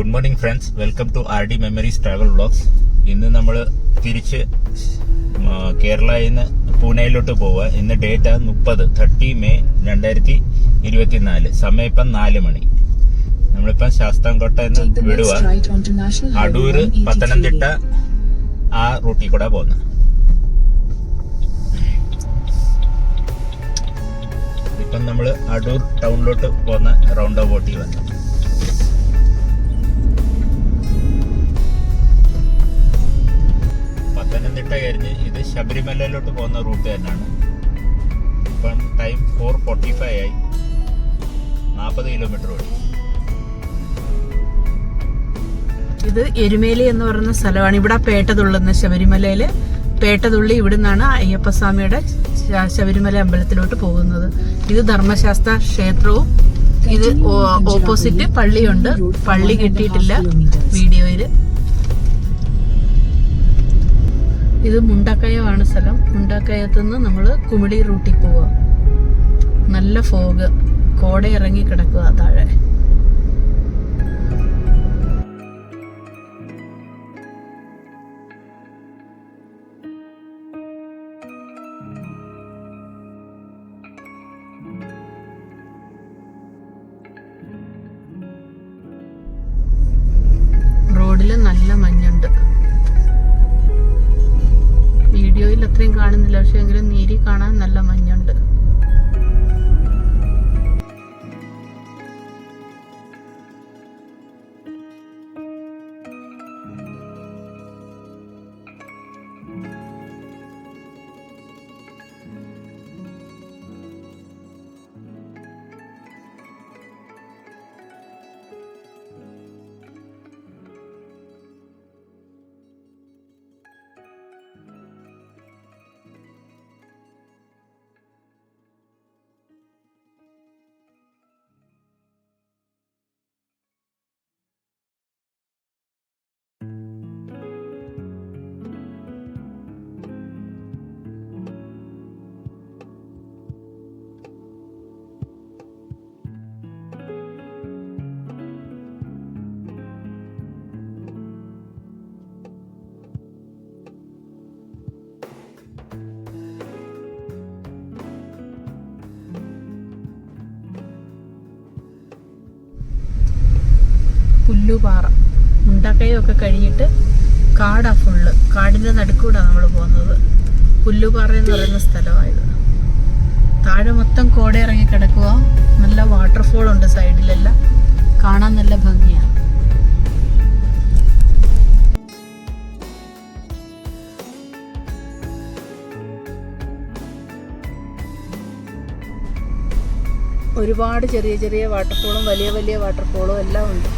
Good morning friends, welcome to RD memories travel vlogs. ഇന്ന് നമ്മൾ തിരിച്ച് കേരളയിൽ നിന്ന് പൂനെയിലോട്ട് പോവുക. ഇന്ന് ഡേറ്റ് 30 മെയ് 2024. സമയം ഇപ്പം 4 മണി. നമ്മളിപ്പം ശാസ്താംകോട്ട എന്ന് വിടുക. അടൂര് പത്തനംതിട്ട ആ റൂട്ടിൽ കൂടെ പോകുന്നത്. ഇപ്പം നമ്മൾ അടൂർ ടൗണിലോട്ട് പോകുന്ന റൗണ്ട് അബൌട്ടിൽ വന്നു. പത്തനംതിട്ട കഴിഞ്ഞ് ഇത് ശബരിമലയിലോട്ട് പോകുന്ന റൂട്ട് തന്നെയാണ്. ഇപ്പം ടൈം 4:45 ആയി. 40 കിലോമീറ്റർ ഓടി. ഇത് എരുമേലി എന്ന് പറയുന്ന സ്ഥലമാണ്. ഇവിടെ പേട്ട തുള്ളുന്ന ശബരിമലയില് പേട്ട തുള്ളി ഇവിടെ നിന്നാണ് അയ്യപ്പസ്വാമിയുടെ ശബരിമല അമ്പലത്തിലോട്ട് പോകുന്നത്. ഇത് ധർമ്മശാസ്ത്ര ക്ഷേത്രവും ഇത് ഓപ്പോസിറ്റ് പള്ളിയുണ്ട്. പള്ളി കിട്ടിയിട്ടില്ല വീഡിയോയില്. ഇത് മുണ്ടക്കയമാണ് സ്ഥലം. മുണ്ടക്കയത്തുനിന്ന് നമ്മൾ കുമിളി റൂട്ടിൽ പോവുക. നല്ല ഫോഗ്, കോട ഇറങ്ങി കിടക്കുക താഴെ. റോഡില് നല്ല മഞ്ഞുണ്ട്. വീഡിയോയിൽ അത്രയും കാണുന്നില്ല, പക്ഷെ എങ്കിലും നേരി കാണാൻ നല്ല മഞ്ഞുണ്ട്. പുല്ലുപാറ, മുണ്ടക്കയൊക്കെ കഴിഞ്ഞിട്ട് കാടാ ഫുള്ള്. കാടിൻ്റെ നടുക്കൂടാണ് നമ്മൾ പോകുന്നത്. പുല്ലുപാറ എന്ന് പറയുന്ന സ്ഥലമായത്. താഴെ മൊത്തം കോട ഇറങ്ങി കിടക്കുക. നല്ല വാട്ടർഫോൾ ഉണ്ട് സൈഡിലെല്ലാം. കാണാൻ നല്ല ഭംഗിയാണ്. ഒരുപാട് ചെറിയ ചെറിയ വാട്ടർഫോളും വലിയ വലിയ വാട്ടർഫോളും എല്ലാം ഉണ്ട്.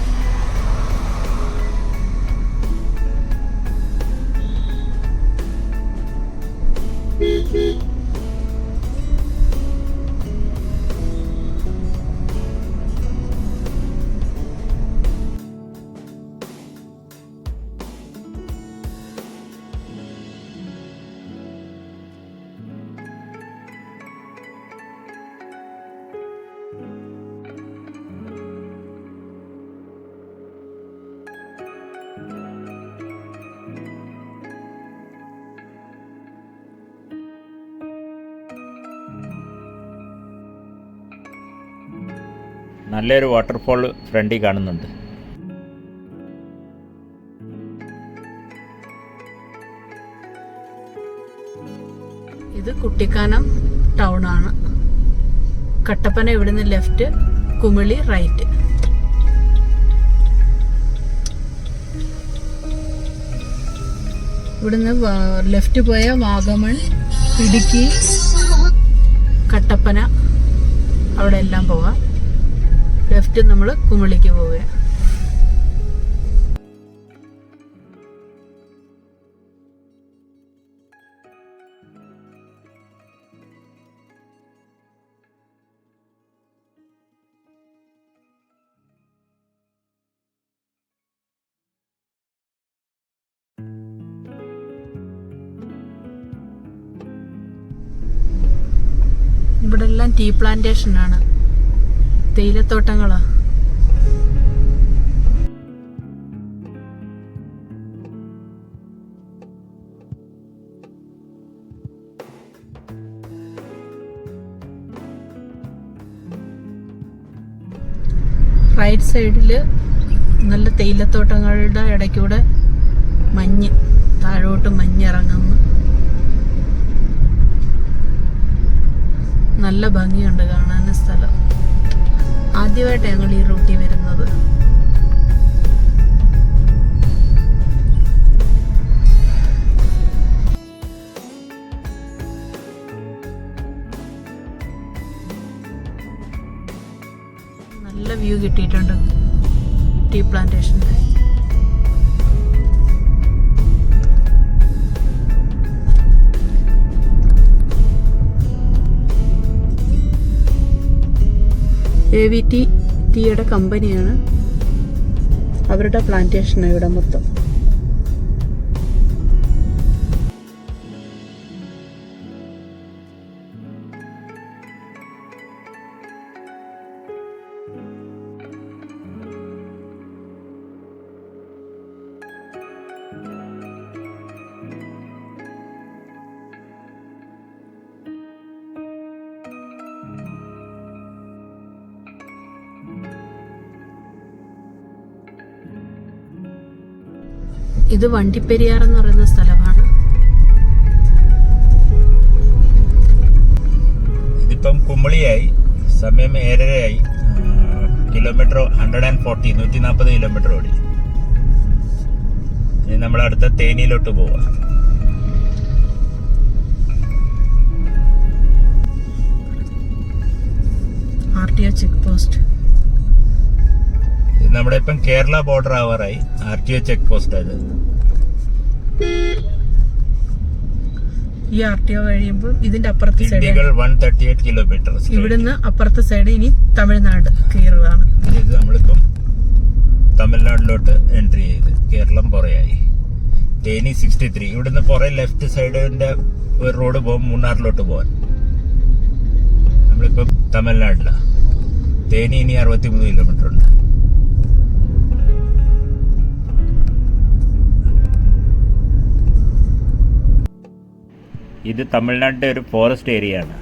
നല്ലൊരു വാട്ടർഫോൾ ഫ്രണ്ടിൽ കാണുന്നുണ്ട്. ഇത് കുട്ടിക്കാനം ടൗൺ ആണ്. കട്ടപ്പന ഇവിടുന്ന് ലെഫ്റ്റ്, കുമിളി റൈറ്റ്. ഇവിടുന്ന് ലെഫ്റ്റ് പോയ വാഗമൺ, ഇടുക്കി, കട്ടപ്പന അവിടെ എല്ലാം പോവാം. ലെഫ്റ്റ് നമ്മൾ കുമിളിക്ക് പോവുക. ഇവിടെ എല്ലാം ടീ പ്ലാന്റേഷൻ ആണ്, തേയിലത്തോട്ടങ്ങളാ. റൈറ്റ് സൈഡില് നല്ല തേയിലത്തോട്ടങ്ങളുടെ ഇടയ്ക്കൂടെ മഞ്ഞ്, താഴോട്ട് മഞ്ഞിറങ്ങുന്നു. നല്ല ഭംഗിയുണ്ട് കാണാൻ സ്ഥലം. ആദ്യമായിട്ട് ഞങ്ങൾ ഈ റൂട്ടിൽ വരുന്നത്. നല്ല വ്യൂ കിട്ടിയിട്ടുണ്ട് ടീ പ്ലാന്റേഷൻ്റെ. AVT ടീയുടെ കമ്പനിയാണ്. അവരുടെ പ്ലാന്റേഷനാണ് ഇവിടെ മൊത്തം. ഇത് വണ്ടിപ്പെരിയാർ എന്ന് പറയുന്ന സ്ഥലമാണ്. ഇതിപ്പം കുമളിയായി, സമയം 7:30 കിലോമീറ്റർ 140 140 കിലോമീറ്റർ ഓടി. ഇനി നമ്മൾ അടുത്ത തേനിയിലോട്ട് പോവാം. RTO check post. നമ്മുടെ ഇപ്പം കേരള ബോർഡർ ആവാറായി. RTO ചെക്ക് പോസ്റ്റ് അത്. ഈ RTO കഴിയുമ്പോൾ ഇതിന്റെ അപ്പുറത്തെ സൈഡ് 138 കിലോമീറ്റർ. ഇവിടുന്ന് അപ്പുറത്തെ സൈഡ് ഇനി തമിഴ്നാട് കയറുകയാണ്. ഇത് നമ്മളിപ്പം തമിഴ്നാട്ടിലോട്ട് എൻട്രി ചെയ്ത് കേരളം പുറയായി. തേനി 63. ഇവിടുന്ന് പുറേ ലെഫ്റ്റ് സൈഡിന്റെ ഒരു റോഡ് പോകും മൂന്നാറിലോട്ട് പോകാൻ. നമ്മളിപ്പം തമിഴ്നാട്ടിലാണ്. തേനി ഇനി 63 കിലോമീറ്റർ ഉണ്ട്. ഇത് തമിഴ്നാട്ടിലെ ഒരു ഫോറസ്റ്റ് ഏരിയ ആണ്.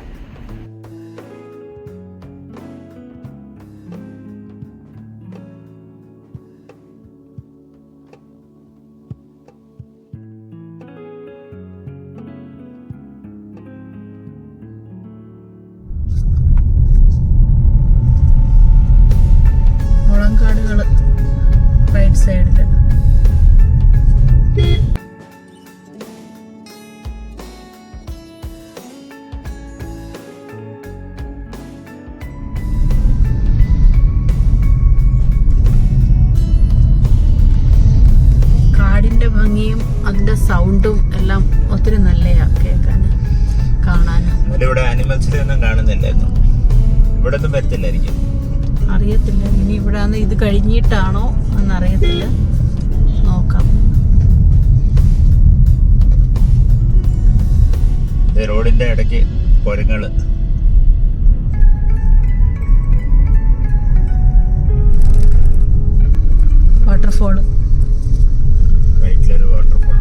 മുളങ്കാടുകള് റൈറ്റ് സൈഡില്. ഭംഗിയും അതിന്റെ സൗണ്ടും എല്ലാം ഒത്തിരി നല്ലയാ കേൾക്കാന് കാണാന്. ഇവിടെ ആനിമൽസിനെ ഒന്നും കാണുന്നില്ലായിരുന്നു. ഇവിടെ ഒന്നും വരത്തില്ലായിരിക്കും, അറിയത്തില്ല. ഇനി ഇവിടെ ഇത് കഴിഞ്ഞിട്ടാണോ എന്നറിയത്തില്ല, നോക്കാം. റോഡിന്റെ ഇടയ്ക്ക് കുരങ്ങള്. വാട്ടർഫോള്. റൈറ്റിലൊരു വാട്ടർഫോൾ.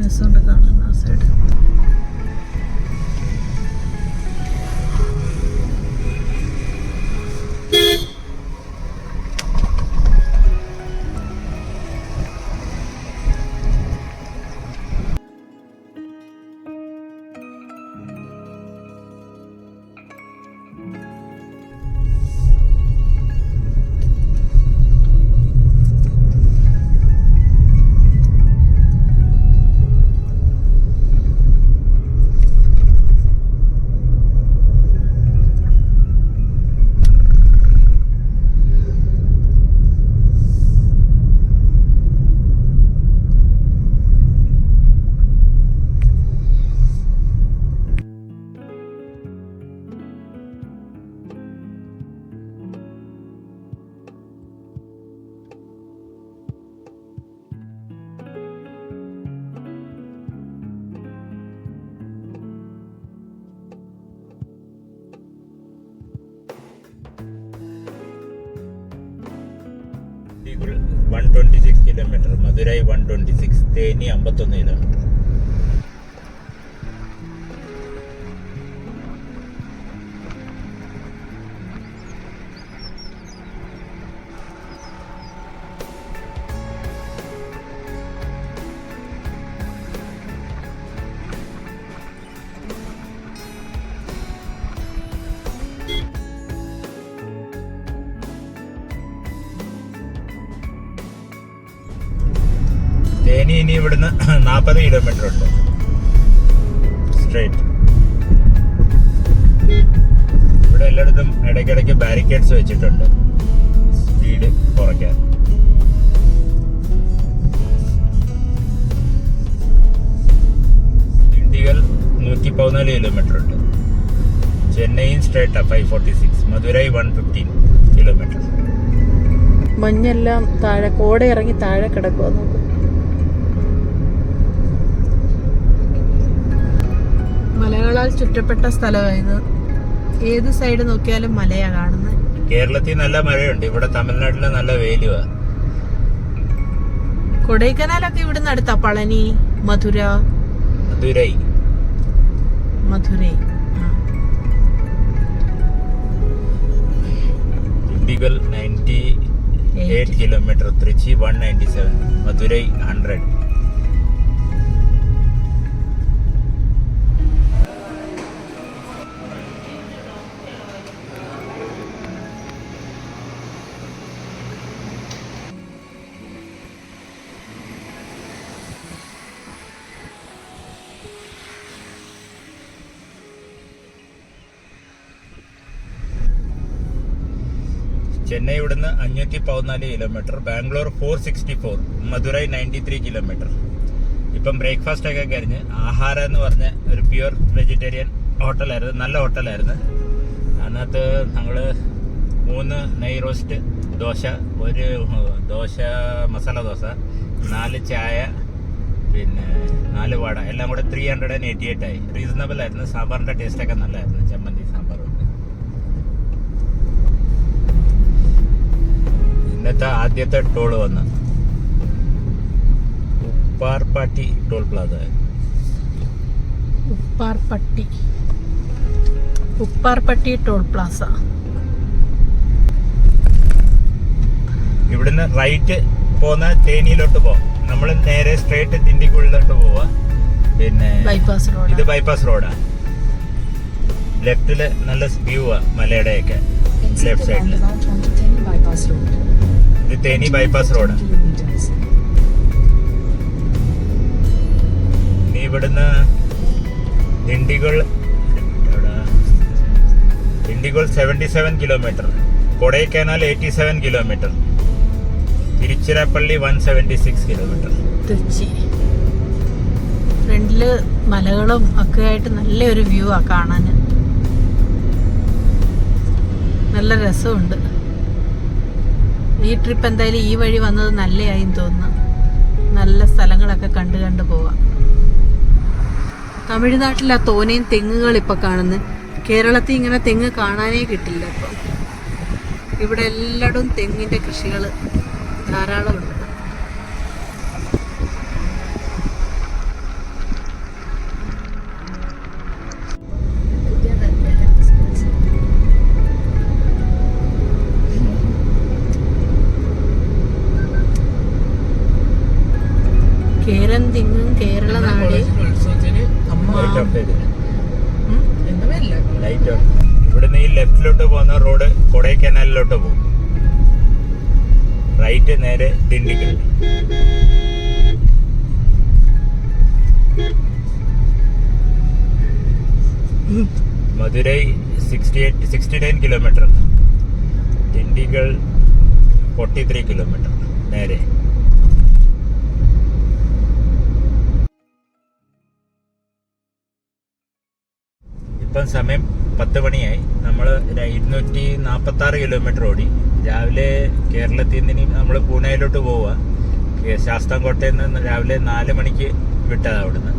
രസമുണ്ട് കാണാൻ ആ side. 126 kilometre. Madurai 126, Theni 51 kilometre. Theni ഇനി ഇവിടുന്ന് 40 കിലോമീറ്റർ ഉണ്ട് സ്ട്രേറ്റ്. ഇവിടെ എല്ലായിടത്തും ഇടയ്ക്കിടയ്ക്ക് ബാരിക്കേഡ്സ് വെച്ചിട്ടുണ്ട് സ്പീഡ് കുറയ്ക്കാൻ. ദിണ്ടിഗൽ 114 കിലോമീറ്റർ ഉണ്ട്. ചെന്നൈയും സ്ട്രേറ്റാ 546. മധുരൈ 115 കിലോമീറ്റർ. മഞ്ഞെല്ലാം താഴെ, കോട ഇറങ്ങി താഴെ കിടക്കുക. നോക്ക്, മലകളാൽ ചുറ്റപ്പെട്ട സ്ഥലമായത്. ഏത് സൈഡ് നോക്കിയാലും മലയാ കാണുന്നത്. കേരളത്തിൽ നല്ല മഴയുണ്ട്, ഇവിടെ തമിഴ്നാട്ടില് നല്ല വെയിലുവാ. കൊടൈക്കനാലൊക്കെ ഇവിടുന്ന് അടുത്താ. പളനി, മധുരൈ. ദിണ്ടിഗൽ 98 കിലോമീറ്റർ. തൃച്ചി 197. മധുരൈ 100. ചെന്നൈ ഇവിടുന്ന് 514 കിലോമീറ്റർ. ബാംഗ്ലൂർ 464. മധുരൈ 93 കിലോമീറ്റർ. ഇപ്പം ബ്രേക്ക്ഫാസ്റ്റ് ഒക്കെ കഴിഞ്ഞ് ആഹാരം എന്ന് പറഞ്ഞ ഒരു പ്യുവർ വെജിറ്റേറിയൻ ഹോട്ടലായിരുന്നു. നല്ല ഹോട്ടലായിരുന്നു. അതിനകത്ത് ഞങ്ങൾ 3 നെയ് റോസ്റ്റ് ദോശ, 1 ദോശ മസാല ദോശ, 4 ചായ, പിന്നെ 4 വട, എല്ലാം കൂടെ 388 ആയി. റീസണബിൾ ആയിരുന്നു. സാമ്പാറിന്റെ ടേസ്റ്റ് ഒക്കെ നല്ലായിരുന്നു. ചമ്മന്തി സാമ്പാറും. ഇന്നത്തെ ആദ്യത്തെ ടോൾ വന്ന് Upparpatti toll plaza. Upparpatti toll plaza. ഇവിടുന്ന് റൈറ്റ് പോകുന്ന തേനിയിലോട്ട് പോവാം. നമ്മൾ നേരെ സ്ട്രേറ്റ് ദിണ്ടിഗുള്ളിലോട്ട് പോവാ. പിന്നെ ഇത് ബൈപ്പാസ് റോഡാ. ലെഫ്റ്റില് നല്ല വ്യൂ ആ മലയുടെയൊക്കെ. ലെഫ്റ്റ് സൈഡില് ഇത് തേനി ബൈപ്പാസ് റോഡ്. ഇനി ഇവിടുന്ന് Dindigul 77 kilometre. Kodaikanal 87 kilometre. Tiruchirappalli 176 kilometre. Tiruchi ഫ്രണ്ടില് മലകളും ഒക്കെ ആയിട്ട് നല്ലൊരു വ്യൂ ആ കാണാൻ. നല്ല രസമുണ്ട്. ഈ ട്രിപ്പ് എന്തായാലും ഈ വഴി വന്നത് നല്ലതായും തോന്നുന്നു. നല്ല സ്ഥലങ്ങളൊക്കെ കണ്ടു പോവാം. തമിഴ്നാട്ടിലാ തോനെയും തെങ്ങുകൾ ഇപ്പൊ കാണുന്നത്. കേരളത്തിൽ ഇങ്ങനെ തെങ്ങ് കാണാനേ കിട്ടില്ല ഇപ്പം. ഇവിടെ എല്ലായിടും തെങ്ങിന്റെ കൃഷികൾ ധാരാളമുണ്ട്. കേരം തിങ്ങും കേരള നാട്. ഇവിടുന്ന് ഈ ലെഫ്റ്റിലോട്ട് പോകുന്ന റോഡ് കൊടൈക്കനാലിലോട്ട് പോകും. റൈറ്റ് നേരെ ദിണ്ടിഗൽ. മധുരൈ 69 കിലോമീറ്റർ. ദിണ്ടിഗൽ 43 കിലോമീറ്റർ നേരെ. ഇപ്പം സമയം 10 മണിയായി. നമ്മൾ 246 കിലോമീറ്റർ ഓടി. രാവിലെ കേരളത്തിൽ നിന്ന് നമ്മൾ പൂനെയിലോട്ട് പോവുക. ശാസ്താംകോട്ടയിൽ നിന്ന് രാവിലെ 4 മണിക്ക് വിട്ടതാണ് അവിടുന്ന്.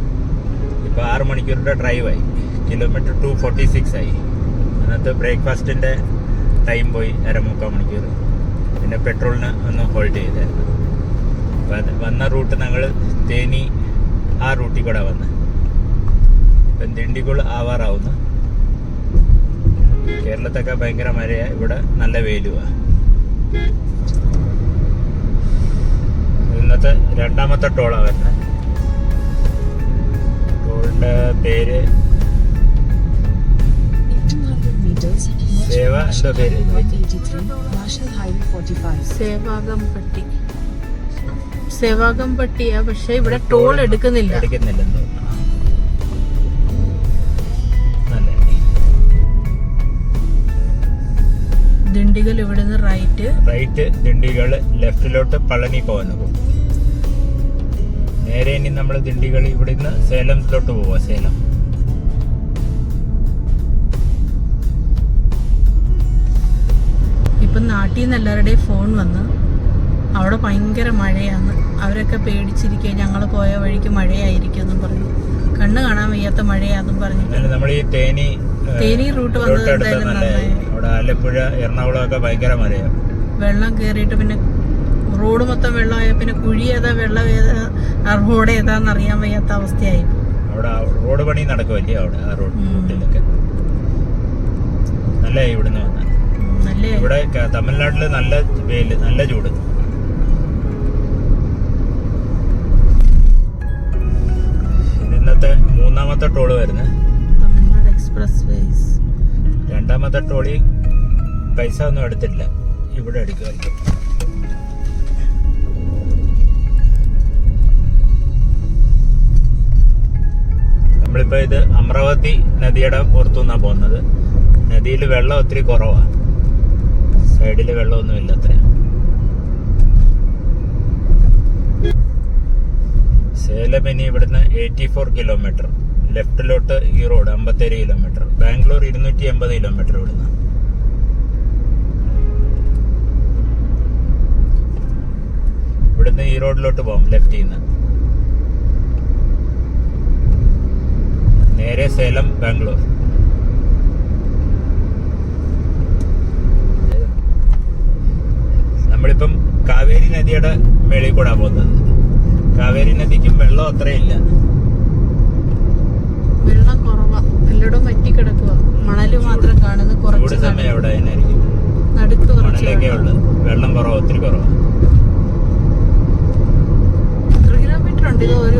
ഇപ്പോൾ 6 മണിക്കൂറിൻ്റെ ഡ്രൈവായി. കിലോമീറ്റർ 246 ആയി. അതിനകത്ത് ബ്രേക്ക്ഫാസ്റ്റിൻ്റെ ടൈം പോയി 1.25 മണിക്കൂർ. പിന്നെ പെട്രോളിന് ഒന്ന് ഹോൾഡ് ചെയ്തായിരുന്നു. വന്ന റൂട്ട് ഞങ്ങൾ തേനി ആ റൂട്ടിൽ കൂടെ വന്ന് ഇപ്പം ദിണ്ടിഗുൾ ആവാറാവുന്നു. കേരളത്തൊക്കെ ഭയങ്കര മഴയാണ്, ഇവിടെ നല്ല വെയിലുമാണ്. ഇന്നത്തെ രണ്ടാമത്തെ ടോളാണ് വരുന്നത്. ടോളിൻ്റെ പേര് സേവ, എന്തോ പേര്, സേവാഗംപട്ടിയാ. പക്ഷെ ഇവിടെ ടോൾ എടുക്കുന്നില്ലെന്ന് തോന്നുന്നു. ദിണ്ടിഗൽ ഇവിടുന്ന് റൈറ്റ്, ദിണ്ടിഗൽ ലെഫ്റ്റിലോട്ട് പളനി പോകുന്നത്. നേരെ ഇനി നമ്മൾ ദിണ്ടിഗൽ ഇവിടുന്ന് സേലത്തിലോട്ട് പോവാ. സേലം ഇപ്പം നാട്ടിൽ നിന്ന് എല്ലാവരുടെയും ഫോൺ വന്ന് അവിടെ ഭയങ്കര മഴയാന്ന്. അവരൊക്കെ പേടിച്ചിരിക്കുക, ഞങ്ങൾ പോയ വഴിക്ക് മഴയായിരിക്കും എന്നും പറഞ്ഞു. കണ്ണ് കാണാൻ വയ്യാത്ത മഴയാന്നും പറഞ്ഞു. നമ്മൾ ഈ തേനി റൂട്ട് വന്നത് എന്തായാലും നന്നായി. അവിടെ ആലപ്പുഴ, എറണാകുളം ഒക്കെ ഭയങ്കര മഴയാണ്. വെള്ളം കയറിയിട്ട് പിന്നെ റോഡ് മൊത്തം വെള്ളമായ പിന്നെ കുഴി ഏതാ വെള്ളം ഏതാ റോഡ് ഏതാന്ന് അറിയാൻ വയ്യാത്ത അവസ്ഥയായി. അവിടെ റോഡ് പണി നടക്കുമല്ലേ അവിടെ ആ റൂട്ടിലൊക്കെ. നല്ല ഇവിടുന്ന് വന്ന ഇവിടെ തമിഴ്നാട്ടില് നല്ല വെയില്, നല്ല ചൂട്. ഇന്നത്തെ മൂന്നാമത്തെ ടോള് വരുന്നത് തമിഴ്നാട് എക്സ്പ്രസ് വേസ്. രണ്ടാമത്തെ ടോളി പൈസ ഒന്നും എടുത്തില്ല, ഇവിടെ എടുക്കുമായിരിക്കും. നമ്മളിപ്പോ ഇത് അമരാവതി നദിയുടെ പുറത്തുനിന്നാണ് പോകുന്നത്. നദിയിൽ വെള്ളം ഒത്തിരി കുറവാണ്, സൈഡില് വെള്ളമൊന്നുമില്ല അത്ര. സേലം ഇനി ഇവിടുന്ന് 84 കിലോമീറ്റർ, ലെഫ്റ്റിലോട്ട് ഈ റോഡ് 57 കിലോമീറ്റർ. ബാംഗ്ലൂർ 280 കിലോമീറ്റർ ഇവിടുന്ന്. ഇവിടുന്ന് ഈ റോഡിലോട്ട് പോകും ലെഫ്റ്റിൽ നിന്ന്. നേരെ സേലം, ബാംഗ്ലൂർ. നമ്മളിപ്പം കാവേരി നദിയുടെ മേളിൽ കൂടാ പോകുന്നത്. കാവേരി നദിക്കും വെള്ളം അത്രയില്ല, വെള്ളം കുറവാ, എല്ലായിടവും വറ്റി കിടക്കുക. മണല് മാത്രം കാണുന്നു. ചൂട് സമയം എവിടെ അതിനായിരിക്കും, നടുക്ക് മണലൊക്കെ ഉള്ളത്. വെള്ളം കുറവാ, ഒത്തിരി കുറവാ. എത്ര കിലോമീറ്റർ ഉണ്ട് ഇത്? ഒരു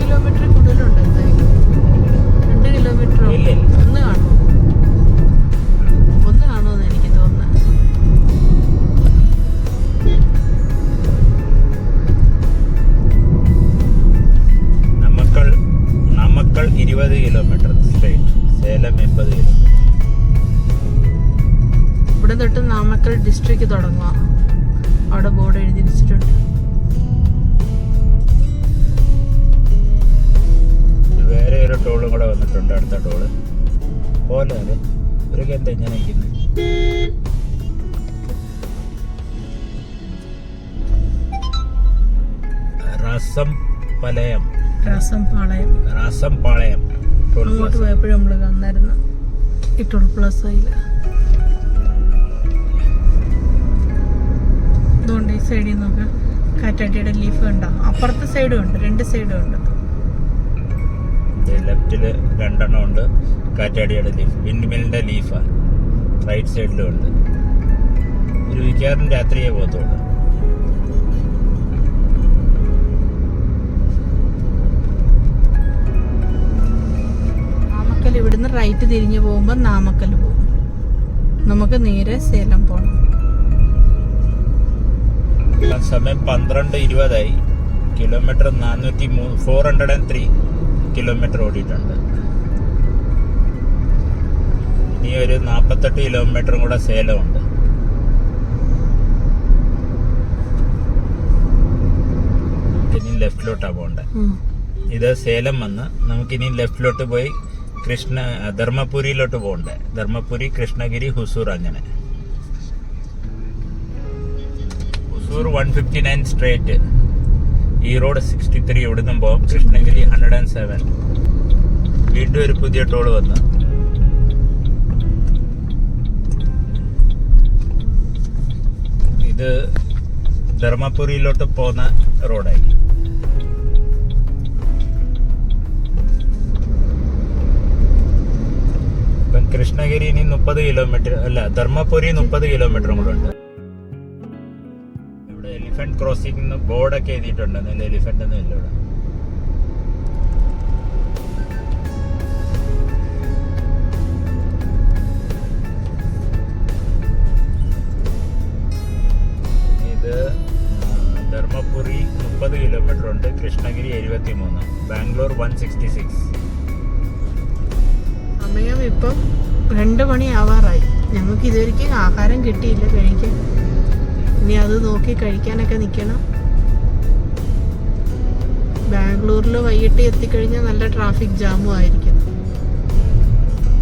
കിലോമീറ്റർ കൂടുതലുണ്ട് എന്തായാലും. 2 കിലോമീറ്ററോ ഒന്ന് കാണുമോ? ഒന്ന് കാണുമെന്ന് എനിക്ക് തോന്നുന്നത്. നമക്കൾ 20 കിലോമീറ്റർ സ്ട്രേറ്റ്, സേലം 80 കിലോമീറ്റർ. ഇവിടെ തൊട്ട് നാമക്കൽ ഡിസ്ട്രിക്ട് തുടങ്ങുക. അവിടെ ബോർഡ് എഴുതി വെച്ചിട്ടുണ്ട്. വേറെ ഒരു ടോളും കൂടെ വന്നിട്ടുണ്ട്, അടുത്ത ടോള് പോലെ. ഇവരൊക്കെ എന്താ ഇങ്ങനെ ഇരിക്കുന്നത്? രാസംപാളയം അങ്ങോട്ട് പോയപ്പോഴും നമ്മള് കാണായിരുന്നു ഈ ടോൾ പ്ലാസയില്. അതുകൊണ്ട് ഈ സൈഡിൽ നോക്കാം, കാറ്റാട്ടിയുടെ ലീഫ് ഉണ്ടോ? അപ്പുറത്തെ സൈഡും ഉണ്ട്, 2 സൈഡും ഉണ്ട്. ലെഫ്റ്റില് 2 ഉണ്ട് കാറ്റാടിയുടെ ലീഫ്, വിൻഡ്മില്ലിന്റെ ലീഫാണ്. റൈറ്റ് സൈഡിലും ഉണ്ട്. ഒരു വിക്കാറും രാത്രിയെ പോകത്തുള്ളൂ. നാമക്കൽ ഇവിടുന്ന് റൈറ്റ് തിരിഞ്ഞു പോകുമ്പോൾ നാമക്കൽ പോകും. നമുക്ക് നേരെ സേലം പോകണം. സമയം 12:20 കിലോമീറ്റർ 403 കിലോമീറ്റർ ഓടിയിട്ടുണ്ട്. ഇനി ഒരു 48 കിലോമീറ്ററും കൂടെ സേലമുണ്ട്. ഇനി ലെഫ്റ്റിലോട്ടാണ് പോകണ്ടേ. ഇത് സേലം വന്ന് നമുക്കിനി ലെഫ്റ്റിലോട്ട് പോയി ധർമ്മപുരിയിലോട്ട് പോകണ്ടേ. ധർമ്മപുരി, കൃഷ്ണഗിരി, ഹുസൂർ, അങ്ങനെ. ഹുസൂർ 159 സ്ട്രേറ്റ്, ഈ റോഡ് 63, ഇവിടുന്നും പോകും. കൃഷ്ണഗിരി 107. വീണ്ടും ഒരു പുതിയ ടോൾ വന്ന്. ഇത് ധർമ്മപുരിയിലോട്ട് പോകുന്ന റോഡായി. ഇപ്പം കൃഷ്ണഗിരി ഇനി 30 കിലോമീറ്റർ അല്ല, ധർമ്മപുരി 30 കിലോമീറ്ററും കൂടെ ഉണ്ട്. ഇവിടെ എലിഫന്റ് ക്രോസിംഗ് ബോർഡൊക്കെ എഴുതിയിട്ടുണ്ട്. അതിന്റെ എലിഫന്റ് ഒന്നും ഇല്ല ഇവിടെ. ധർമ്മപുരി 30 കിലോമീറ്റർ ഉണ്ട്, കൃഷ്ണഗിരി 73, ബാംഗ്ലൂർ 166. സമയം ഇപ്പം 2 മണി ആവാറായി. ഞങ്ങൾക്ക് ഇതുവരെയ്ക്ക് ആഹാരം കിട്ടിയില്ല കഴിക്കാൻ. ഇനി അത് നോക്കി കഴിക്കാനൊക്കെ നിൽക്കണം. ബാംഗ്ലൂരിൽ വൈകിട്ട് എത്തിക്കഴിഞ്ഞാൽ നല്ല ട്രാഫിക് ജാമും ആയിരിക്കും.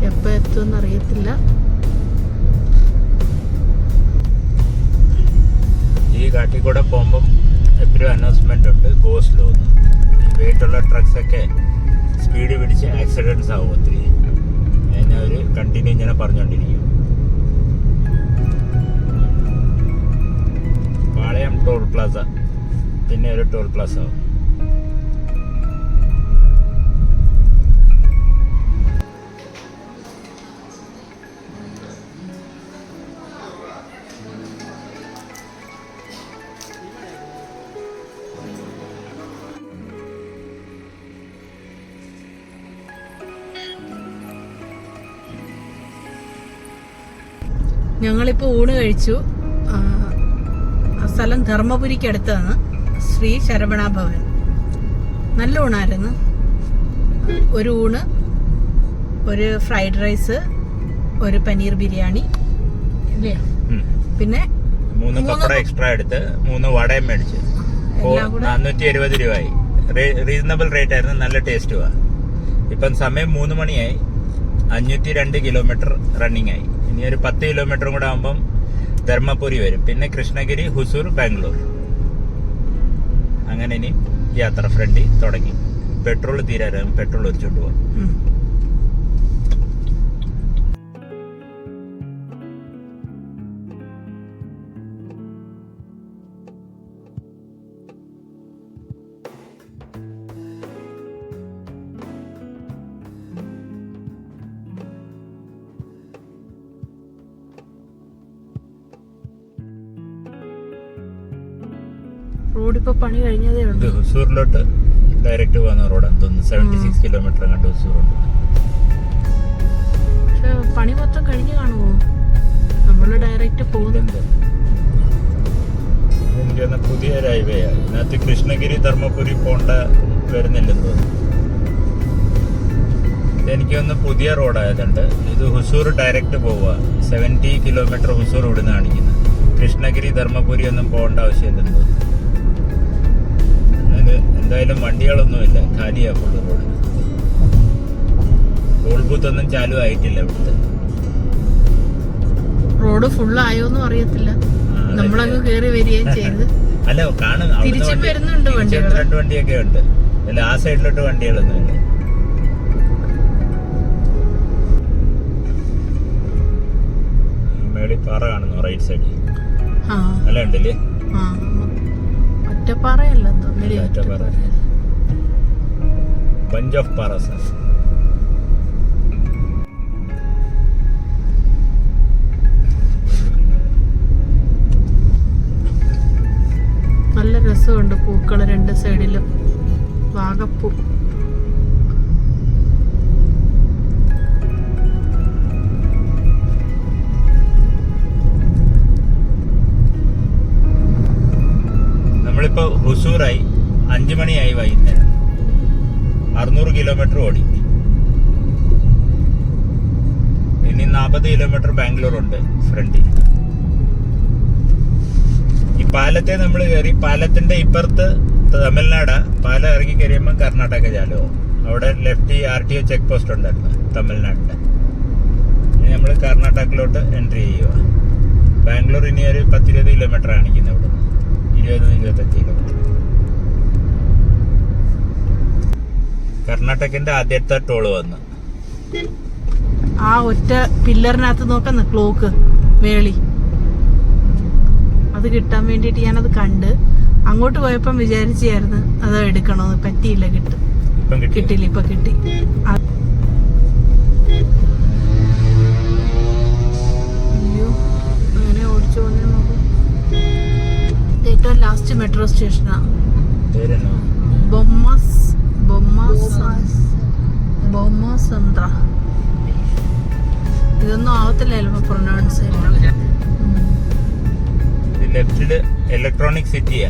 എപ്പോൾ എത്തുമെന്ന് അറിയത്തില്ല. ഈ കാട്ടിൽ കൂടെ പോകുമ്പം എപ്പോഴും അനൗൺസ്മെന്റ് ഉണ്ട്, ഗോ സ്ലോ. ഈ വെയിറ്റുള്ള ട്രക്സ് ഒക്കെ സ്പീഡ് പിടിച്ച് ആക്സിഡൻസ് ആവും ഒത്തിരി. അതിനെ അവർ കണ്ടിന്യൂ ഇങ്ങനെ പറഞ്ഞുകൊണ്ടിരിക്കും. പാളയം ടോൾ പ്ലാസ, പിന്നെ ഒരു ടോൾ പ്ലാസ ആവും. ഞങ്ങളിപ്പോൾ ഊണ് കഴിച്ചു. ആ സ്ഥലം ധർമ്മപുരിക്ക് അടുത്താണ്, ശ്രീ ശരവണ ഭവൻ. നല്ല ഊണായിരുന്നു. ഒരു ഊണ്, ഒരു ഫ്രൈഡ് റൈസ്, ഒരു പനീർ ബിരിയാണി ഇല്ലേ, പിന്നെ 3 പപ്പട എക്സ്ട്രാ എടുത്ത് 3 വടയും മേടിച്ച് 470 രൂപയായി. റീസണബിൾ റേറ്റ് ആയിരുന്നു, നല്ല ടേസ്റ്റുവാ. ഇപ്പം സമയം 3 മണിയായി. 502 കിലോമീറ്റർ റണ്ണിങ് ആയി. ഇനി ഒരു 10 കിലോമീറ്ററും കൂടെ ആകുമ്പം ധർമ്മപുരി വരും. പിന്നെ കൃഷ്ണഗിരി, ഹുസൂർ, ബാംഗ്ലൂർ. അങ്ങനെ ഇനി യാത്ര ഫ്രണ്ടിൽ തുടങ്ങി. പെട്രോൾ തീരാറാകും, പെട്രോൾ ഒഴിച്ചോണ്ട് പോവാം. റോഡ് ഇപ്പൊ പണി കഴിഞ്ഞതേ ഉള്ളൂ. ഹുസൂറിലോട്ട് ഡയറക്റ്റ് പോകുന്ന റോഡാണ് തോന്നുന്നു. 76 കിലോമീറ്റർ കണ്ട് ഹുസൂറുണ്ട്. പക്ഷെ പണി മൊത്തം കഴിഞ്ഞു കാണുമോ? നമ്മള് ഡയറക്റ്റ് പോകുന്നുണ്ട്. എനിക്ക് പുതിയ ഹൈവേ ആണ്. ഇതിനകത്ത് കൃഷ്ണഗിരി ധർമ്മപുരി പോണ്ട വരുന്നില്ലെന്ന് തോന്നുന്നു. എനിക്കൊന്ന് പുതിയ റോഡായതുണ്ട്. ഇത് ഹുസൂർ ഡയറക്റ്റ് പോവുക. 70 കിലോമീറ്റർ ഹുസൂർ ഇവിടുന്ന് കാണിക്കുന്നത്. കൃഷ്ണഗിരി ധർമ്മപുരി ഒന്നും പോകേണ്ട ആവശ്യമില്ലെന്ന് തോന്നുന്നു. എന്തായാലും വണ്ടികളൊന്നുമില്ല, ഖാലിയാ ഫുള്ള് റോഡ്. ടോൾ ബൂത്ത് ഒന്നും ചാലു ആയിട്ടില്ല ഇവിടുത്തെ. റോഡ് ഫുൾ ആയോന്നും അറിയത്തില്ല. നമ്മളങ്ങ് കേറി വരികയും ചെയ്ത്. അല്ല, കാണും തിരിച്ചും വരുന്നുണ്ട് വണ്ടികൾ. 2 വണ്ടിയൊക്കെ ഉണ്ട്. അല്ല, ആ സൈഡിലോട്ട് വണ്ടികളൊന്നുമില്ല. മേളി പാറ കാണുന്നു റൈറ്റ് സൈഡിൽ. നല്ല ഉണ്ടല്ലേ? ഒറ്റപ്പാറയല്ല, ബഞ്ച് ഓഫ് പാറസ്. നല്ല രസമുണ്ട് പൂക്കള് 2 സൈഡിലും. വാഗപ്പൂ. നമ്മളിപ്പോ ഹുസൂറായി. 5 മണിയായി വൈകുന്നേരം. 600 കിലോമീറ്റർ ഓടി. ഇനി 40 കിലോമീറ്റർ ബാംഗ്ലൂർ ഉണ്ട് ഫ്രണ്ടിൽ. ഈ പാലത്തെ നമ്മൾ കയറി. പാലത്തിന്റെ ഇപ്പുറത്ത് തമിഴ്നാട്. പാലം ഇറങ്ങി കഴിയുമ്പോൾ കർണാടക ചാലോ. അവിടെ ലെഫ്റ്റ് RTO ചെക്ക് പോസ്റ്റ് ഉണ്ടായിരുന്നു തമിഴ്നാടിന്റെ. ഇനി നമ്മൾ കർണാടകയിലോട്ട് എൻട്രി ചെയ്യുക. ബാംഗ്ലൂർ ഇനി ഒരു 10-20 കിലോമീറ്റർ കാണിക്കുന്നത്. ഇവിടെ 20-25 കിലോമീറ്റർ. കർണാടകന്റെ ആദ്യത്തെ ടോള് വന്നു. ആ ഒറ്റ പില്ലറിനകത്ത് നോക്കുന്ന ക്ലോക്ക് വേളി, അത് കിട്ടാൻ വേണ്ടിയിട്ട് ഞാനത് കണ്ട്. അങ്ങോട്ട് പോയപ്പം വിചാരിച്ചായിരുന്നു അത് എടുക്കണമെന്ന്, പറ്റിയില്ല, കിട്ടിയില്ല, ഇപ്പൊ കിട്ടി. അയ്യോ, അങ്ങനെ ഓടിച്ചു പോന്നേ നോക്കും. ഏറ്റവും ലാസ്റ്റ് മെട്രോ സ്റ്റേഷനാണ് ബൊമ്മസന്ദ്ര. ഇതൊന്നും ആവത്തില്ല ചിലപ്പോ പ്രൊനൗൺസ് ചെയ്യുന്നത്. ലെഫ്റ്റില് ഇലക്ട്രോണിക് സിറ്റിയാ,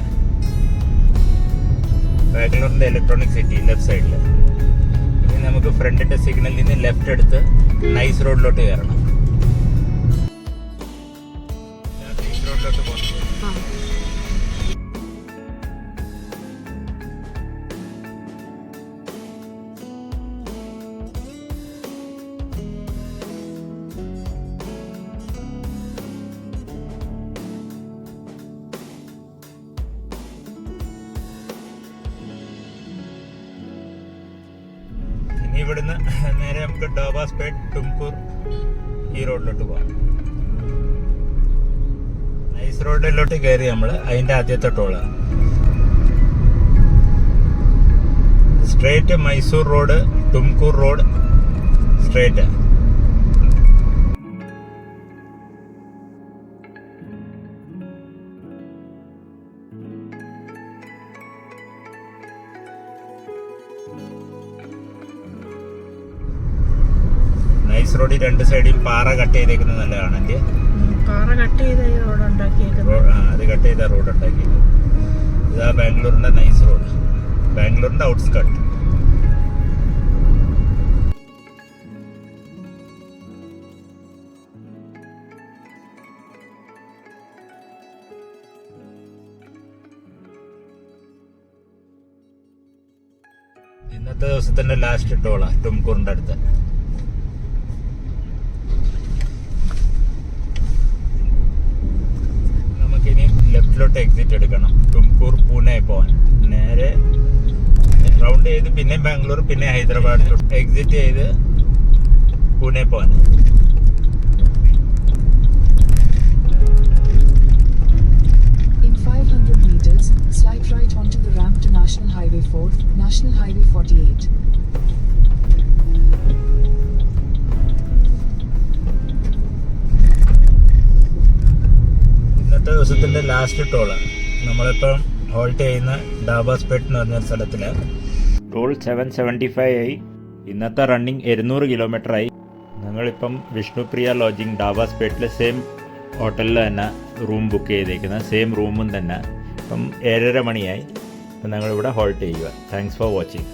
ബാംഗ്ലൂരിന്റെ ഇലക്ട്രോണിക് സിറ്റി ലെഫ്റ്റ് സൈഡില്. ഇനി നമുക്ക് ഫ്രണ്ടിന്റെ സിഗ്നലിൽ നിന്ന് ലെഫ്റ്റ് എടുത്ത് നൈസ് റോഡിലോട്ട് കയറണം. നൈസ് റോഡിലോട്ട് പോകണം. ഇനി ഇവിടുന്ന് നേരെ നമുക്ക് ഡോബാസ്പേട്ട്, ടുംകൂർ ഈ റോഡിലോട്ട് പോകാം. നൈസ് റോഡിലോട്ട് കയറി നമ്മള് അതിന്റെ ആദ്യത്തെ ടോളാണ്. Straight Mysore road, Tumkur road straight. NICE റോഡിൽ രണ്ട് സൈഡിൽ പാറ കട്ട് ചെയ്തേക്കുന്നത് നല്ലതാണ്. പാറ കട്ട് ചെയ്ത റോഡ് ഉണ്ടാക്കിയേക്കുന്നത്. അത് കട്ട് ചെയ്ത റോഡ് ഉണ്ടാക്കിയേക്കുന്നത്. ഇതാ ബാംഗ്ലൂരിന്റെ നൈസ് റോഡ്, ബാംഗ്ലൂരിന്റെ ഔട്ട്സ്കട്ട്. ഇന്നത്തെ ദിവസത്തിന്റെ ലാസ്റ്റ് ടോളാ ടുംകൂറിന്റെ അടുത്ത്. നമുക്കിനി ലെഫ്റ്റിലോട്ട് എക്സിറ്റ് എടുക്കണം, ടുംകൂർ പൂനെ പോവാൻ. നേരെ റൗണ്ട് ചെയ്ത് പിന്നെ ബാംഗ്ലൂർ, പിന്നെ ഹൈദരാബാദിലോട്ട് എക്സിറ്റ് ചെയ്ത് പൂനെ പോവാൻ. In 500 meters, slide right onto the ramp to National Highway 4, National Highway 48. ഇന്നത്തെ ദിവസത്തിന്റെ ലാസ്റ്റ് ടോള് നമ്മളിപ്പം ഹോൾട്ട് ചെയ്യുന്ന ഡാബാസ്പേട്ട് എന്ന് പറഞ്ഞ സ്ഥലത്തിലാണ്. ടോൾ 775 ആയി. ഇന്നത്തെ റണ്ണിങ് 200 കിലോമീറ്റർ ആയി. ഞങ്ങളിപ്പം വിഷ്ണുപ്രിയ ലോഡ്ജിങ് ഡാബാസ്പേട്ടിലെ സെയിം ഹോട്ടലിൽ തന്നെ റൂം ബുക്ക് ചെയ്തേക്കുന്നത്, സെയിം റൂമും തന്നെ. ഇപ്പം 7:30 മണിയായി. അപ്പം ഞങ്ങളിവിടെ ഹോൾട്ട് ചെയ്യുക. Thanks for watching.